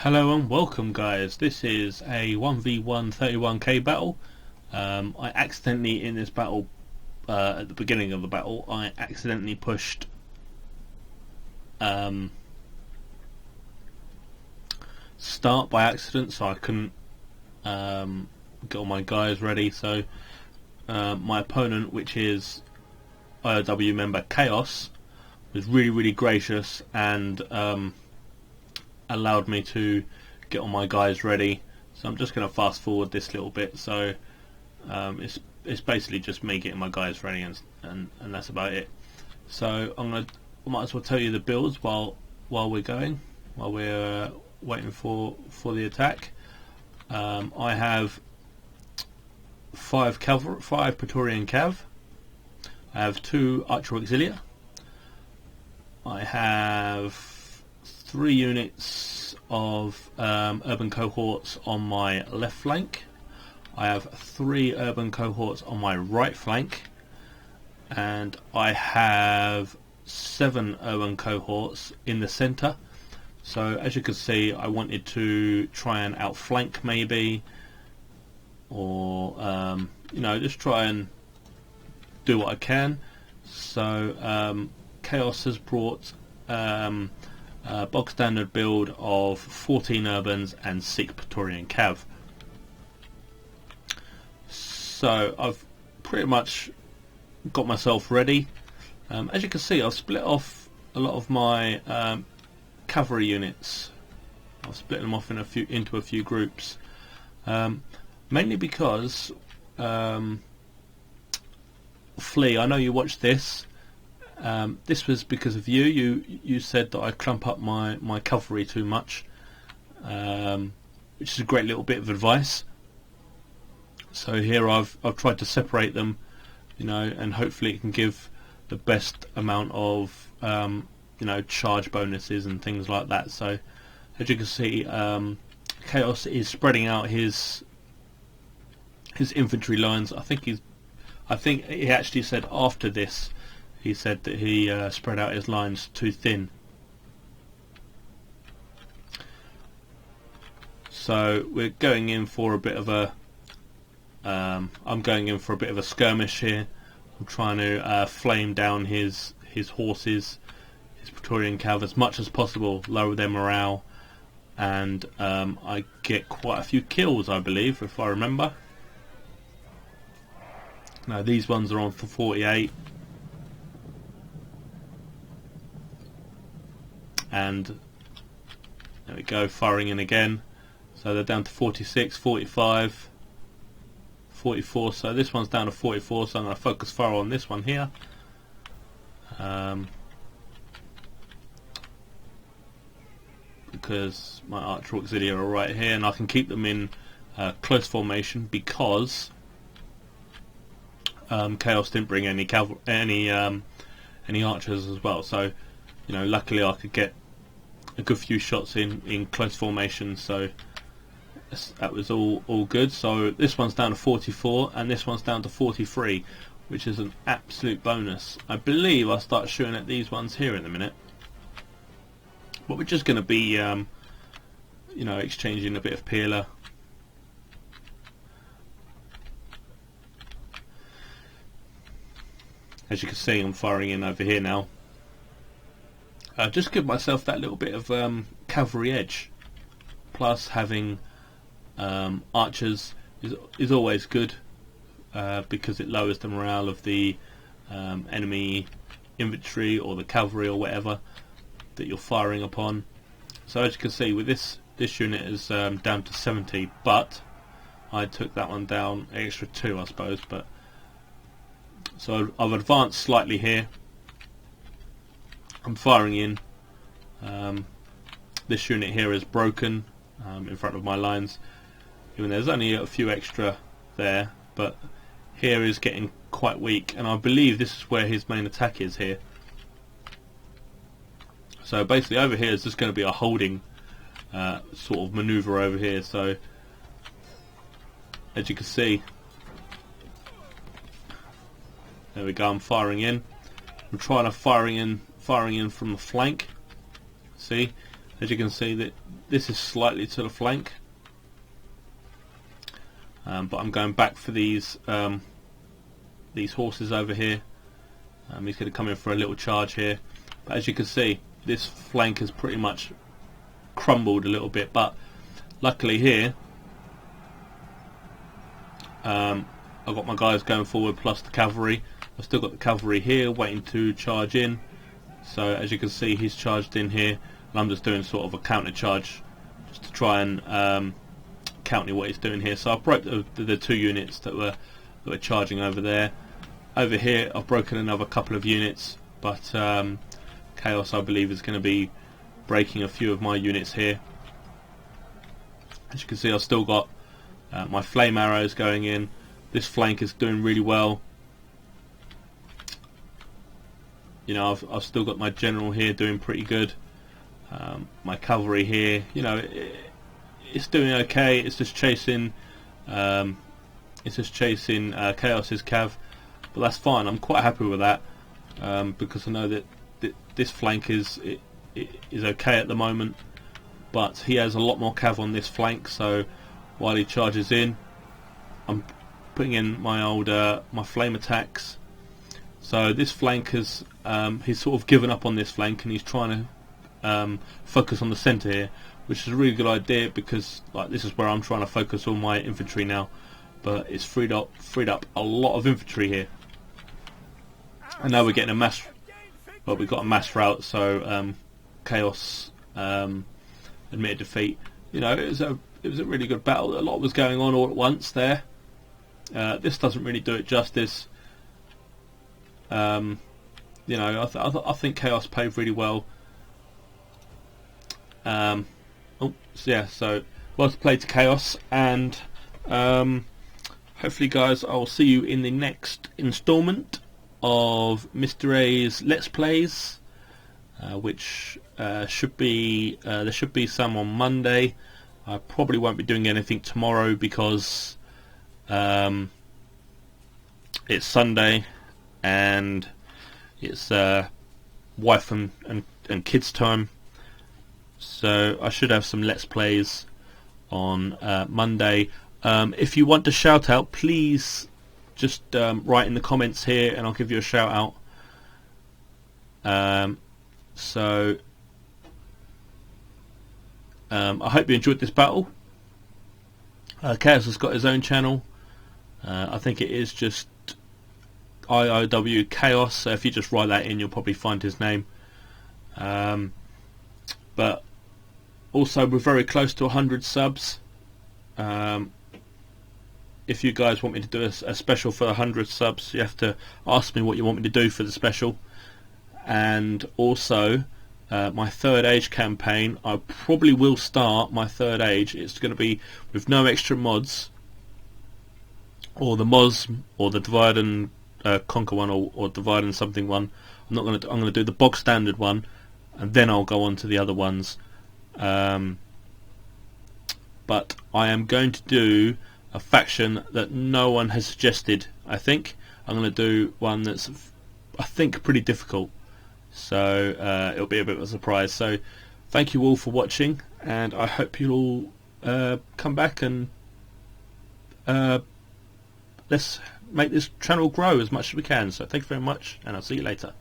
Hello and welcome, guys. This is a 1v1 31k battle. I accidentally, in this battle, at the beginning of the battle, I accidentally pushed start by accident, so I couldn't get all my guys ready. So my opponent, which is IOW member Chaos, was really gracious and allowed me to get all my guys ready. So I'm just going to fast forward this little bit. So it's basically just me getting my guys ready, and that's about it. So I might as well tell you the builds while we're waiting for the attack. I have 5 Praetorian Cav. I have 2 Archer Auxilia. I have 3 units of urban cohorts on my left flank. I have 3 urban cohorts on my right flank, and I have 7 urban cohorts in the centre. So as you can see, I wanted to try and outflank maybe, or just try and do what I can. So Chaos has brought a bog standard build of 14 urbans and 6 Praetorian Cav. So I've pretty much got myself ready. As you can see, I've split off a lot of my cavalry units. I've split them off into a few groups, mainly because Flea, I know you watched this. This was because of you. You said that I clump up my cavalry too much, which is a great little bit of advice. So here I've tried to separate them, and hopefully it can give the best amount of charge bonuses and things like that. So as you can see, Chaos is spreading out his infantry lines. I think he actually said after this. He said that he spread out his lines too thin. So we're going in for a bit of a I'm going in for a bit of a skirmish here. I'm trying to flame down his horses, his Praetorian Cav, as much as possible, lower their morale, and I get quite a few kills, I believe, if I remember. Now these ones are on for 48. And there we go, firing in again. So they're down to 46, 45, 44. So this one's down to 44, so I'm going to focus fire on this one here. Because my Archer Auxilia are right here, and I can keep them in close formation because Chaos didn't bring any archers as well. So luckily I could get a good few shots in close formation, so that was all good. So this one's down to 44 and this one's down to 43, which is an absolute bonus. I believe I'll start shooting at these ones here in a minute, but we're just going to be exchanging a bit of peeler. As you can see, I'm firing in over here now. Just give myself that little bit of cavalry edge. Plus having archers is always good because it lowers the morale of the enemy infantry or the cavalry or whatever that you're firing upon. So as you can see, with this unit is down to 70, but I took that one down an extra 2, I suppose. But so I've advanced slightly here. I'm firing in. This unit here is broken in front of my lines. Even there's only a few extra there, but here is getting quite weak, and I believe this is where his main attack is here. So basically over here is just going to be a holding sort of maneuver over here. So as you can see, there we go, I'm firing in. I'm trying to firing in from the flank. See, As you can see, that this is slightly to the flank, but I'm going back for these horses over here. He's going to come in for a little charge here, but as you can see, this flank has pretty much crumbled a little bit, but luckily here I've got my guys going forward plus the cavalry. I've still got the cavalry here waiting to charge in, so as you can see, he's charged in here, and I'm just doing sort of a counter charge just to try and counter what he's doing here. So I broke the 2 units that were charging over there. Over here I've broken another couple of units, but Chaos, I believe, is going to be breaking a few of my units here. As you can see, I've still got my flame arrows going in. This flank is doing really well. You know, I've still got my general here doing pretty good. My cavalry here, you know, it's doing okay. It's just chasing Chaos's cav, but that's fine. I'm quite happy with that, because I know that this flank is okay at the moment, but he has a lot more cav on this flank. So while he charges in, I'm putting in my old my flame attacks. So this flank has he's sort of given up on this flank, and he's trying to focus on the centre here, which is a really good idea, because like this is where I'm trying to focus all my infantry now. But it's freed up a lot of infantry here, and now we're getting a mass. Well, we've got a mass rout, so Chaos admitted defeat. You know, it was a really good battle. A lot was going on all at once there. This doesn't really do it justice. You know, I think Chaos played really well. So yeah, so well played to Chaos, and hopefully, guys, I'll see you in the next instalment of Mr. A's Let's Plays, which should be there should be some on Monday. I probably won't be doing anything tomorrow because it's Sunday and it's wife and kids time, so I should have some Let's Plays on Monday. If you want to shout out, please just write in the comments here and I'll give you a shout out. So I hope you enjoyed this battle. Chaos has got his own channel. I think it is just IOW Chaos, so if you just write that in, you'll probably find his name. But also, we're very close to 100 subs. If you guys want me to do a special for 100 subs, you have to ask me what you want me to do for the special. And also, my Third Age campaign, I probably will start my Third Age. It's going to be with no extra mods, or the Moz, or the Divide and Conquer one, or Divide and something one. I'm going to do the bog standard one, and then I'll go on to the other ones. But I am going to do a faction that no one has suggested. I think I'm going to do one that's, I think, pretty difficult, so it'll be a bit of a surprise. So thank you all for watching, and I hope you'll all come back and let's make this channel grow as much as we can. So thank you very much, and I'll see you later.